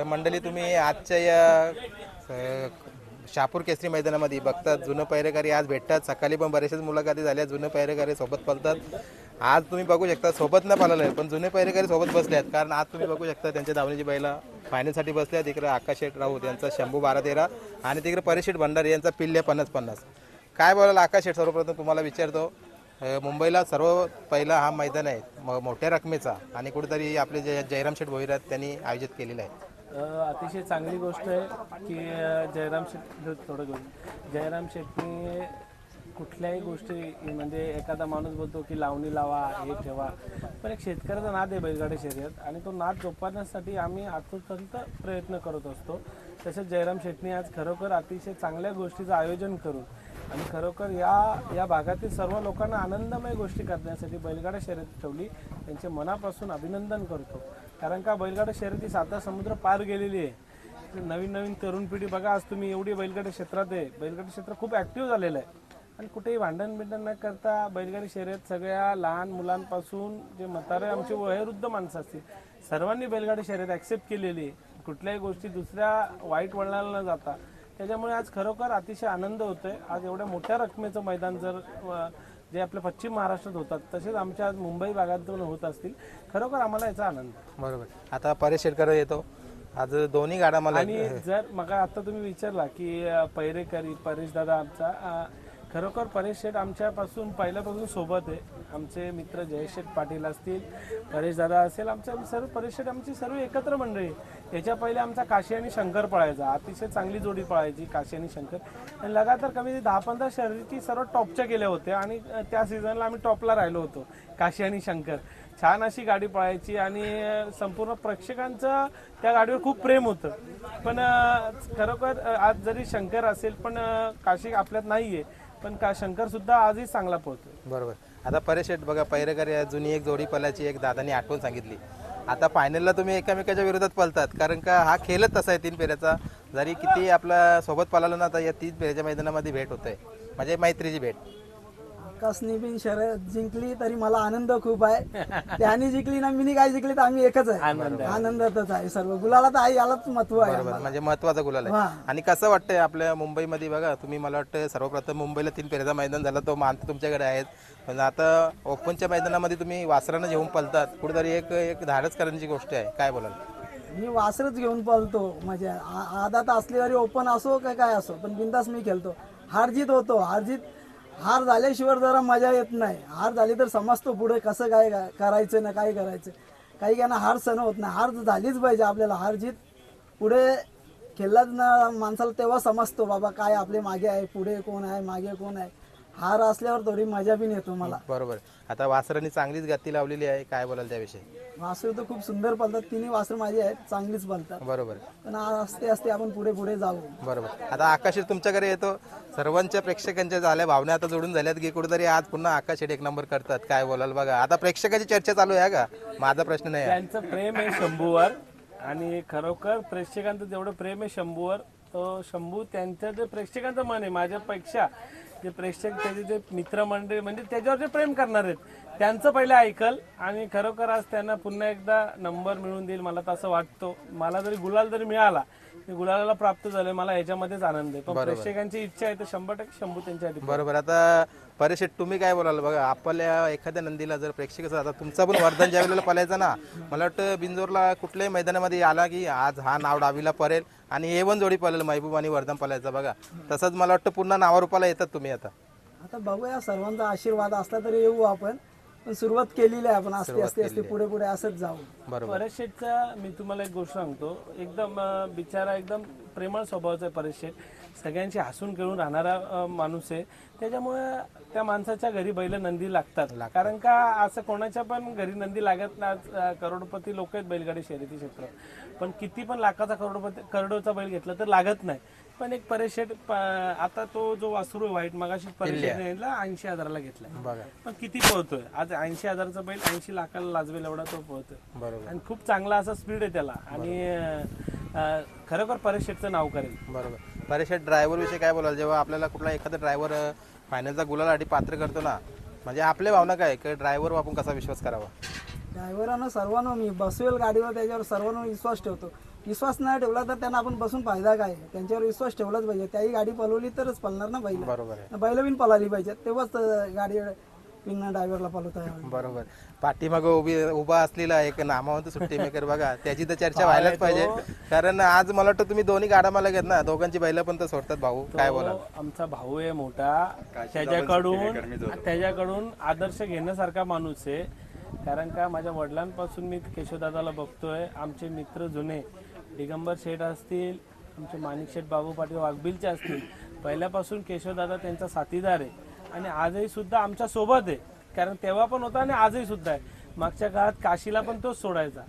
मंडळी तुम्ही आजच्या या शहापूर केसरी मैदानामध्ये बघतात जुनं पैरेकरी आज भेटतात. सकाळी पण बरेचशाच मुलाखती झाल्या, जुनं पैरेकरी सोबत पळतात. आज तुम्ही बघू शकता सोबत न पळालं आहे पण जुने पैरेकरी सोबत बसले आहेत. कारण आज तुम्ही बघू शकता त्यांच्या धावणीची बैला फायनलसाठी बसले आहेत. इकडे आकाश शेठ राऊत यांचा शंभू 12-13 आणि तिकडे परेशेठ भंडारी यांचा पिल्ले 50-50. काय बोलाल आकाश शेठ? सर्वप्रथम तुम्हाला विचारतो, मुंबईला सर्व पहिला हा मैदान आहे मोठ्या रकमेचा आणि कुठेतरी आपले जे जयराम शेठ भोईर आहेत त्यांनी आयोजित केलेलं आहे. अतिशय चांगली गोष्ट आहे की जयराम शेट्टी कुठल्याही गोष्टी म्हणजे एखादा माणूस बोलतो की लावणी लावा हे ठेवा, पण एक शेतकऱ्याचा नाद आहे बैलगाडी शर्यत आणि तो नाद जोपासण्यासाठी आम्ही आतुरतंत प्रयत्न करत असतो. तसेच जयराम शेट्टीने आज खरोखर अतिशय चांगल्या गोष्टीचं आयोजन करून आणि खरोखर या भागातील सर्व लोकांना आनंदमय गोष्टी करण्यासाठी बैलगाडा शर्यत ठेवली. त्यांचे मनापासून अभिनंदन करतो. कारण का बैलगाडा शर्यती साता समुद्र पार गेलेली आहे. नवीन तरुण पिढी बघा, आज तुम्ही एवढी बैलगाडी क्षेत्रात आहे, बैलगाडी क्षेत्र खूप ॲक्टिव्ह झालेलं आहे आणि कुठेही भांडण न करता बैलगाडी शर्यत सगळ्या लहान मुलांपासून जे म्हातारे आमचे वयोवृद्ध माणसं असतील सर्वांनी बैलगाडी शर्यत ॲक्सेप्ट केलेली आहे. कुठल्याही गोष्टी दुसऱ्या वाईट वळणाला न जाता, त्याच्यामुळे आज खरोखर अतिशय आनंद होतोय. आज एवढ्या मोठ्या रकमेचं मैदान जर जे आपल्या पश्चिम महाराष्ट्रात होतात तसेच आमच्या आज मुंबई भागातून होत असतील, खरोखर आम्हाला याचा आनंद. बरोबर. आता परेश शेटकर येतो आज दोन्ही गाड्या मला आणि जर मग आता तुम्ही विचारला की पैरेकरी परेश दादा आमचा, खरोखर परेश शेठ आमच्यापासून पहिल्यापासून सोबत आहे. आमचे मित्र जयेश शेठ पाटील असतील, परेश दादा असेल, आमचे सर्व परेश शेठ आमची सर्व एकत्र मंडळी. याच्या पहिले आमचा काशी आणि शंकर पळायचा, अतिशय चांगली जोडी पळायची काशी आणि शंकर. आणि लगातार कमी 10-15 शर्यती सर्व टॉपच्या केल्या होत्या आणि त्या सीझनला आम्ही टॉपला राहिलो होतो. काशी आणि शंकर छान अशी गाडी पळायची आणि संपूर्ण प्रेक्षकांचं त्या गाडीवर खूप प्रेम होतं. पण खरोखर आज जरी शंकर असेल पण काशी आपल्यात नाही आहे, पण शंकर सुद्धा आजही चांगला पोहतो. बरोबर. आता परेश शेठ बघा, पैरेकरी जुनी एक जोडी पळायची एक दादानी आठवण सांगितली. आता फायनलला तुम्ही एकामेकाच्या विरोधात पळतात, कारण का हा खेळच तसा आहे 3 फेऱ्याचा. जरी किती आपला सोबत पळालो ना तर या 3 फेऱ्याच्या मैदानामध्ये भेट होते, म्हणजे मैत्रीची भेट. आकाशने बिन शर्यत जिंकली तरी मला आनंद खूप आहे. त्याने जिंकली ना मी काय जिंकली तर आम्ही एकच आहे, आनंदातच आहे सर्व. गुलाला तर आहे, यालाच महत्व आहे. बरोबर, म्हणजे महत्वाचा गुलाल आहे. आणि कसं वाटतंय आपल्या मुंबईमध्ये बघा, तुम्ही मला वाटतं सर्वप्रथम मुंबईला 3 फेऱ्याचा मैदान झाला तो मान तुमच्याकडे आहेत, पण आता ओपनच्या मैदानामध्ये तुम्ही वासरानं घेऊन पळतात, कुठेतरी एक धाडस करण्याची गोष्ट आहे. काय बोलाल? मी वासरच घेऊन पळतो, म्हणजे आदात असल्यावर ओपन असो काय असो, पण बिंदास मी खेळतो. हारजीत होतो, हार झाल्याशिवाय जरा मजा येत नाही. हार झाली तर समजतो पुढे कसं काय करायचं ना काय करायचं. काही काहींना हार सहन होत नाही, हार झालीच पाहिजे आपल्याला. हार जीत पुढे खेळलाच ना माणसाला तेव्हा समजतो बाबा काय आपले मागे आहे, पुढे कोण आहे, मागे कोण आहे. हार असल्यावर थोडी मजा पण येतो मला. बरोबर. आता वासरांनी चांगलीच गती लावलेली आहे, काय बोलाल त्याविषयी? वासरं तर खूप सुंदर पळतात, 3 वासरं माझी आहेत, चांगलीच पळतात. बरोबर. पण असते आपण पुढे जाऊ. बरोबर. आता आकाश तुमच्याकडे येतो, सर्वांच्या प्रेक्षकांच्या झाल्या भावना आता जोडून झाल्यात की कुठेतरी आज पुन्हा आकाश 1 नंबर करतात. काय बोलाल? बघा आता प्रेक्षकाची चर्चा चालू आहे का, माझा प्रश्न नाही. त्यांचं प्रेम आहे शंभूवर आणि खरोखर प्रेक्षकांचं जेवढं प्रेम आहे शंभूवर, तो शंभू त्यांचं जे प्रेक्षकांचं मन आहे माझ्यापेक्षा जे प्रेक्षक त्याचे जे मित्रमंडळी म्हणजे त्याच्यावर जे प्रेम करणार आहेत त्यांचं पहिले ऐकल आणि खरोखर आज त्यांना पुन्हा एकदा नंबर मिळून देईल मला तर असं वाटतो. मला जरी गुलाल जरी मिळाला, गुलाला प्राप्त झाले, मला याच्यामध्येच आनंद आहे. पण प्रेक्षकांची इच्छा आहे तर 100% शंभू त्यांच्यासाठी. बरोबर. आता परेश तुम्ही काय बोलाल? बघा आपल्या एखाद्या नंदीला जर प्रेक्षक आता तुमचा पण वर्धन ज्या वेळेला पळायचा ना, मला वाटतं बिंजोरला कुठल्याही मैदानामध्ये आला की आज हा नाव डावीला पळेल आणि A1 जोडी पळेल महबूब आणि वर्धन पळायचा. बघा तसंच मला वाटतं पुन्हा नावारूपाला येतात तुम्ही. आता बघूया, सर्वांचा आशीर्वाद असला तरी येऊ आपण, पण सुरुवात केलेली आहे आपण. असते पुढे असंच जाऊ. परेश शेठचा मी तुम्हाला एक गोष्ट सांगतो, एकदम बिचारा एकदम प्रेमळ स्वभावाचा आहे परेश शेठ. सगळ्यांशी हसून खेळून राहणारा माणूस आहे. त्याच्यामुळे त्या माणसाच्या घरी बैल नंदी लागतात. कारण का असं कोणाच्या पण घरी नंदी लागत नाही. करोडपती लोक आहेत बैलगाडी शर्यती क्षेत्रात, पण किती पण लाखाचा करोडोचा बैल घेतला तर लागत नाही. पण एक परेश शेठ आता तो जो वासरू वाईट मगाशी परेश शेठने 80,000ला घेतला, पण किती पळतोय आज. 80,000चा बैल 80 लाखाला लाजवेल एवढा तो पळतोय आणि खूप चांगला असा स्पीड आहे त्याला आणि खरोखर परेश शेठचं नाव करेल. बरोबर. परेश शेठ ड्रायव्हर विषयी काय बोलाल? जेव्हा आपल्याला कुठला एखादा ड्रायव्हर फायनलचा गुलालासाठी पात्र करतो ना, म्हणजे आपल्या भावना काय की ड्रायव्हर आपण कसा विश्वास करावा? ड्रायव्हरांना सर्वांना मी बसवेल गाडीवर, त्याच्यावर सर्वांना विश्वास ठेवतो. विश्वास नाही ठेवला तर त्यांना आपण बसून फायदा काय? त्यांच्यावर विश्वास ठेवलाच पाहिजे. त्याही गाडी पळवली तरच पळणार ना बैल. बरोबर आहे. बैल बिन पळाली पाहिजे, तेव्हाच गाडी पिन ड्रायव्हरला पळवता यावं. बरोबर. पाठीमागं उभा असलेला एक नामवंत सुट्टी मेकर बघा, त्याची तर चर्चा व्हायलाच पाहिजे. कारण आज मला वाटतं तुम्ही दोन्ही गाडा मला घेत ना, दोघांची बैल पण तर सोडतात भाऊ, काय बोला? तो आमचा भाऊ आहे मोठा, त्याच्याकडून आदर्श घेण्यासारखा माणूस आहे. कारण का माझ्या वडिलांपासून मी केशवदादाला बघतोय. आमचे मित्र जुने दिगंबर शेठ असतील, आमचे माणिक शेठ बाबू पाटील वाघबिलचे असतील, पहिल्यापासून केशवदादा त्यांचा साथीदार आहे आणि आजही सुद्धा आमच्या सोबत आहे. कारण तेव्हा पण होता आणि आजही सुद्धा आहे. मागच्या काळात काशीला पण तोच सोडायचा.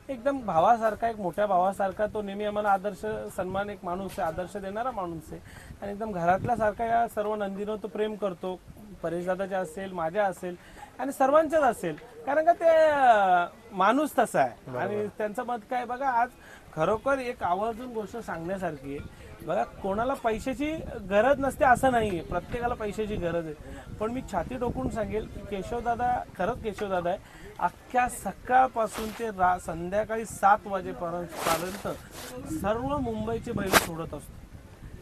एकदम भावासारखा, एक मोठ्या भावासारखा तो नेहमी आम्हाला आदर्श सन्मान एक माणूस आहे, आदर्श देणारा माणूस आहे आणि एकदम घरातल्यासारखा या सर्व नंदीनं तो प्रेम करतो. परेशदादाच्या असेल, माझ्या असेल आणि सर्वांच्याच असेल. कारण का ते माणूस तसा आहे आणि त्यांचं मत काय बघा. आज खरोखर एक आवर्जून गोष्ट सांगण्यासारखी आहे बघा. कोणाला पैशाची गरज नसते असं नाहीये, प्रत्येकाला पैशाची गरज आहे. पण मी छाती टोकून सांगेल की केशवदादा खरंच केशवदादा आहे. अख्ख्या सकाळपासून ते संध्याकाळी 7 वाजेपर्यंत सर्व मुंबईचे बैल सोडत असतो.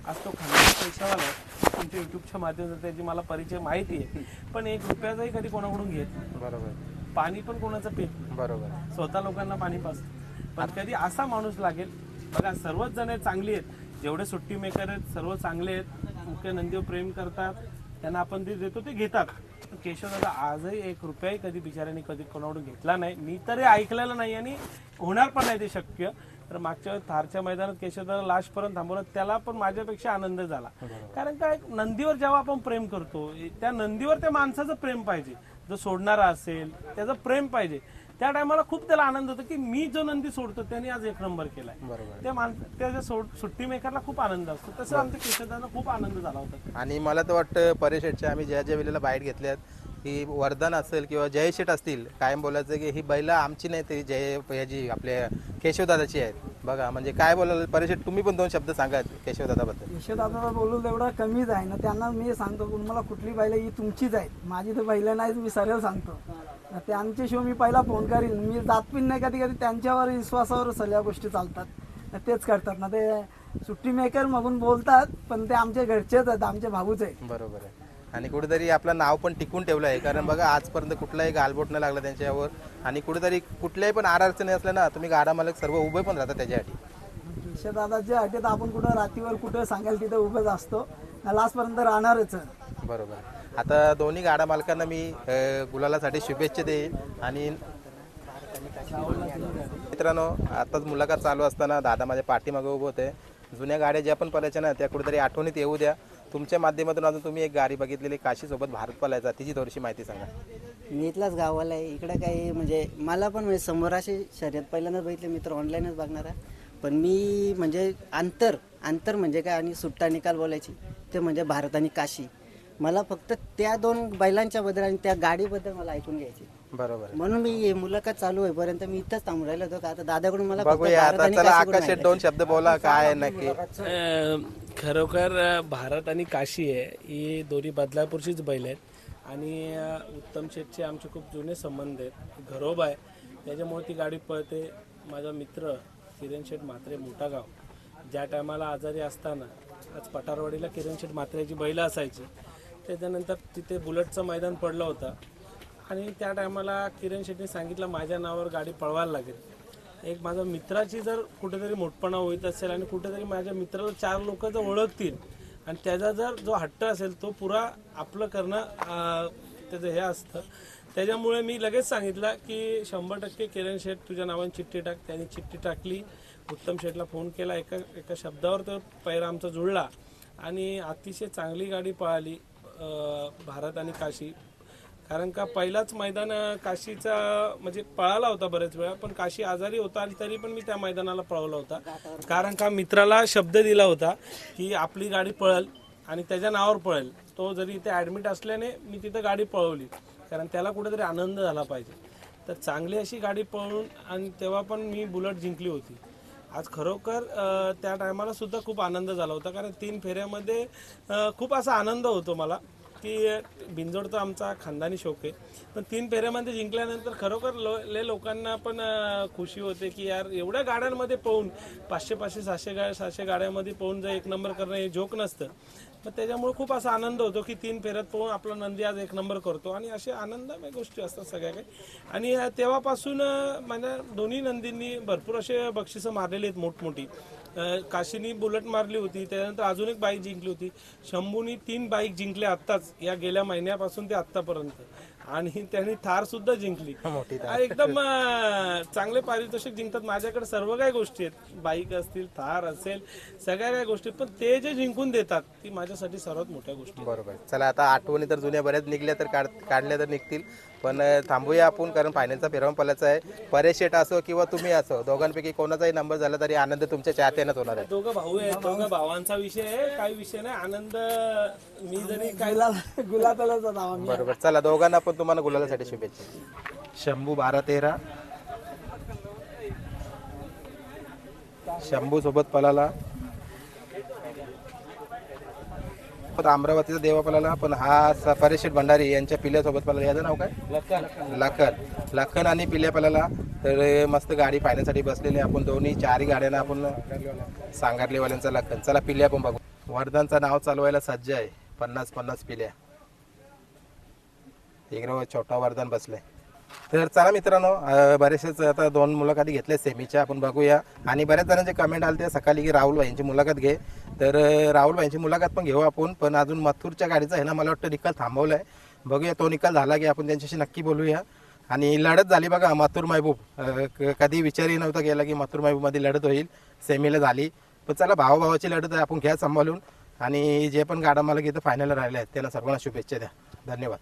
आज तो खानदानी पैशावाला आहे, तुमच्या युट्यूबच्या माध्यमातून त्याची मला परिचय माहिती आहे. पण 1 रुपयाचाही कधी कोणाकडून घेत नाही. बरोबर. पाणी पण कोणाचं पित नाही. बरोबर. स्वतः लोकांना पाणी पाजतो. पण कधी असा माणूस लागेल बघा. सर्वच जण चांगली आहेत, जेवढे सुट्टी मेकर आहेत सर्व चांगले आहेत, मुख्य नंदीवर प्रेम करतात, त्यांना आपण जे देतो ते घेतात. केशवदादा आजही 1 रुपयाही कधी बिचाऱ्यांनी कधी कोणाकडून घेतला नाही. मी तरी ऐकलेलं नाही आणि होणार पण नाही ते शक्य. तर मागच्या थारच्या मैदानात केशवदादा लास्टपर्यंत थांबवलं, त्याला पण माझ्यापेक्षा आनंद झाला. कारण काय नंदीवर जेव्हा आपण प्रेम करतो, त्या नंदीवर त्या माणसाचं प्रेम पाहिजे. जो सोडणारा असेल त्याचं प्रेम पाहिजे. त्या टायमाला खूप त्याला आनंद होतो की मी जो नंदी सोडतो त्याने आज 1 नंबर केलाय. त्याच्या सुट्टी मेकरला खूप आनंद असतो. तसं आमच्या केशवदादांना खूप आनंद झाला होता. आणि मला तर वाटतं परेशेटच्या आम्ही ज्या ज्या वेळेला बाईट घेतल्यात की वर्धन असेल किंवा जयशेठ असतील, कायम बोलायचं की ही बैल आमची नाही तरी याची आपल्या केशवदादाची आहेत. बघा म्हणजे काय बोलाल परेशेट, तुम्ही पण 2 शब्द सांगा केशवदादाबद्दल. केशवदादा बोलू तेवढा कमीच आहे ना. त्यांना मी सांगतो तुम्हाला कुठली बैल ही तुमचीच आहे, माझी तर बैल नाही. मी सरळ सांगतो त्यांच्याशिवाय मी पहिला फोन करीन. मी जात पण नाही. कधी कधी त्यांच्यावर विश्वासावर सगळ्या गोष्टी चालतात, तेच करतात ना. ते सुट्टी मेकर मगून बोलतात पण ते आमच्या घरचेच आहेत, आमचे भाऊच आहे. बरोबर आहे. आणि कुठेतरी आपलं नाव पण टिकून ठेवलं आहे. कारण बघा आजपर्यंत कुठलाही गालबोट नाही लागला त्यांच्यावर. आणि कुठेतरी कुठल्याही पण अडचणी असल्या ना, तुम्ही गाडा मालक सर्व उभे पण राहतात त्याच्यासाठी. केशवदादाच्या अटीत आपण कुठं रात्रीवर कुठं सांगाल तिथं उभंच असतो, लास्टपर्यंत राहणारच. बरोबर. आता दोन्ही गाडा मालकांना मी गुलालासाठी शुभेच्छा देईन. आणि मित्रांनो, आताच मुलाखत चालू असताना दादा माझ्या पाठीमागे उभे होते. जुन्या गाड्या ज्या पण पळायच्या ना त्या कुठेतरी आठवणीत येऊ द्या. तुमच्या माध्यमातून अजून तुम्ही एक गाडी बघितलेली काशीसोबत भारत पळायचा, तिची थोडीशी माहिती सांगा. मी इथलाच गावाला आहे. इकडे काही म्हणजे मला पण म्हणजे समोर अशी शर्यत पहिल्यांदाच बघितले. मित्र ऑनलाईनच बघणार आहे. पण मी म्हणजे अंतर म्हणजे काय आणि सुट्टा निकाल बोलायची ते म्हणजे भारत आणि काशी. मला फक्त त्या 2 बैलांच्या बद्दल आणि त्या गाडीबद्दल मला ऐकून घ्यायची. बरोबर. म्हणून मी मुलाखत चालू होईपर्यंत मी इथंच थांबून राहिलो होतो. आता दादाकडून मला बघूया आता. चला आकाश शेठ 2 शब्द बोला, काय आहे नक्की. खरोखर भारत आणि काशी आहे ही दोन्ही बदलापूरचीच बैल आहेत आणि उत्तम शेठचे आमचे खूप जुने संबंध आहेत. घरोबा आहे त्याच्यामुळे ती गाडी पळते. माझा मित्र किरण शेठ म्हात्रे मोठा गाव, ज्या टायमाला आजारी असताना आज पटारवाडीला किरण शेठ म्हात्रेची बैल असायची. त्याच्यानंतर तिथे बुलेटचं मैदान पडलं होतं आणि त्या टायमाला किरण शेठने सांगितलं माझ्या नावावर गाडी पळवायला लागेल. एक माझ्या मित्राची जर कुठेतरी मोठपणा होत असेल आणि कुठेतरी माझ्या मित्राला 4 लोक जर ओळखतील आणि त्याचा जर जो हट्ट असेल तो पुरा आपलं करणं त्याचं हे असतं. त्याच्यामुळे मी लगेच सांगितलं की 100% किरण शेठ तुझ्या नावाने चिठ्ठी टाक. त्यांनी चिठ्ठी टाकली. उत्तम शेठला फोन केला. एका शब्दावर तो पैरा आमचा जुळला आणि अतिशय चांगली गाडी पळाली भारत आणि काशी. कारण का पहिलाच मैदान काशीचा म्हणजे पळाला होता बरेच वेळा, पण काशी आजारी होता आणि तरी पण मी त्या मैदानाला पळवला होता. कारण का मित्राला शब्द दिला होता की आपली गाडी पळेल आणि त्याच्या नावावर पळेल. तो जरी इथे ॲडमिट असल्याने मी तिथं गाडी पळवली कारण त्याला कुठेतरी आनंद झाला पाहिजे. तर चांगली अशी गाडी पळवून आणि तेव्हा पण मी बुलेट जिंकली होती. आज खरोखर त्या टायमाला सुद्धा खूप आनंद झाला होता कारण 3 फेऱ्यामध्ये खूप असा आनंद होतो मला. की बिंजोड तर आमचा खानदानी शौक आहे, पण 3 फेऱ्यामध्ये जिंकल्यानंतर खरोखर लोकांना पण खुशी होते की यार एवढ्या गाड्यांमध्ये पळून 500 700 गाड्यांमध्ये पळून जर 1 नंबर करणं हे जोक नसतं. तर त्याच्यामुळे खूप असा आनंद होतो की 3 फेऱ्यात पळून आपला नंदी आज 1 नंबर करतो आणि असे आनंदमय गोष्टी असतात सगळ्या काही. आणि तेव्हापासून माझ्या दोन्ही नंदींनी भरपूर असे बक्षिसं मारलेली आहेत मोठमोठी. काशीनी बुलेट मारली होती, त्यानंतर अजून एक बाईक जिंकली होती. शंभूनी 3 बाईक जिंकल्या आत्ताच या गेल्या महिन्यापासून ते आत्तापर्यंत, आणि त्यांनी थार सुद्धा जिंकली. एकदम चांगले पारितोषिक जिंकतात. माझ्याकडे सर्व काही गोष्टी आहेत, बाईक असतील, थार असेल, सगळ्या काही गोष्टी, पण ते जे जिंकून देतात ती माझ्यासाठी सर्वात मोठ्या गोष्टी. बरोबर. चला आता आठवणी तर जुन्या बऱ्याच निघल्या तर काढल्या तर निघतील, पण थांबूया आपण, कारण फायनलचा फेरावून पलायचा आहे. परेश शेट असो किंवा तुम्ही असो, दोघांपैकी कोणाचाही नंबर झाला तरी आनंद तुमच्या चाहत्यानंच होणार आहे. दोघं भाऊ आहेत, दोघं भावांचा विषय आहे, काही विषय नाही. आनंद मी जरी काय गुलाबालाच आता आम्ही. बरोबर. चला दोघांना पण तुम्हाला गुलालासाठी शुभेच्छा. शंभू 12-13, शंभू सोबत पलाला, अमरावतीचा देवा पलाला, पण हा परेश शेट भंडारी यांच्या पिल्यासोबत पलाला. याचं नाव काय? लखन आणि पिल्या पलाला. तर मस्त गाडी फायनलसाठी बसलेली आपण दोन्ही 4ही गाड्यांना आपण सांगारलेवाल्यांचा लखन. चला पिल्या पण बघू. वर्धनचं नाव चालवायला सज्ज आहे. 50-50 पिल्या. इकडे छोटा वर्धन बसले. तर चला मित्रांनो, बरेचसेच आता 2 मुलाखती घेतल्या सेमीच्या, आपण बघूया. आणि बऱ्याच जणांचे कमेंट आले ते सकाळी की राहुल भाईंची मुलाखत घे, तर राहुल भाईंची मुलाखत पण घेऊ आपण. पण अजून मथुरच्या गाडीचा आहे ना, मला वाटतं निकाल थांबवला आहे. बघूया तो निकाल झाला की आपण त्यांच्याशी नक्की बोलूया. आणि लढत झाली बघा, मथुर महबूब. कधी विचारही नव्हता केला की मथुर महबूबमध्ये लढत होईल, सेमीला झाली. पण चला भावाभावाची लढत आहे, आपण घ्या सांभाळून. आणि जे पण गाडा मला इथं फायनल राहिले आहेत त्यांना सर्वांना शुभेच्छा द्या. धन्यवाद.